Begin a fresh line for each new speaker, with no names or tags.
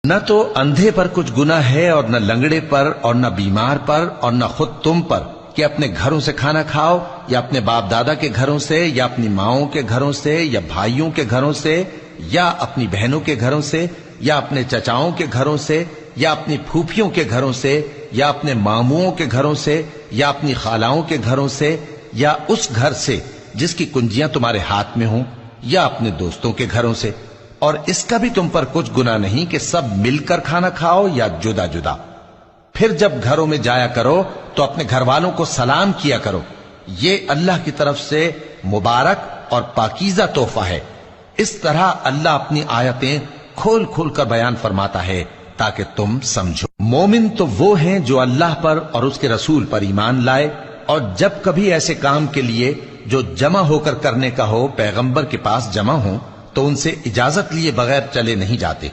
न तो अंधे पर कुछ गुनाह है और न लंगड़े पर और न बीमार पर और न खुद तुम पर कि अपने घरों से खाना खाओ या अपने बाप दादा के घरों से या अपनी माओं के घरों से या भाइयों के घरों से या अपनी बहनों के घरों से या अपने चचाओं के घरों से या अपनी फूफियों के घरों से या अपने मामुओं के घरों से या अपनी खालाओं के घरों से या उस घर से जिसकी कुंजियां तुम्हारे हाथ में हों या अपने दोस्तों के घरों से। और इसका भी तुम पर कुछ गुनाह नहीं कि सब मिलकर खाना खाओ या जुदा जुदा। फिर जब घरों में जाया करो तो अपने घर वालों को सलाम किया करो। ये अल्लाह की तरफ से मुबारक और पाकीज़ा तोहफा है। इस तरह अल्लाह अपनी आयतें खोल खोल कर बयान फरमाता है ताकि तुम समझो। मोमिन तो वो हैं जो अल्लाह पर और उसके रसूल पर ईमान लाए और जब कभी ऐसे काम के लिए जो जमा होकर करने का हो पैगंबर के पास जमा हो तो उनसे इजाजत लिए बगैर चले नहीं जाते।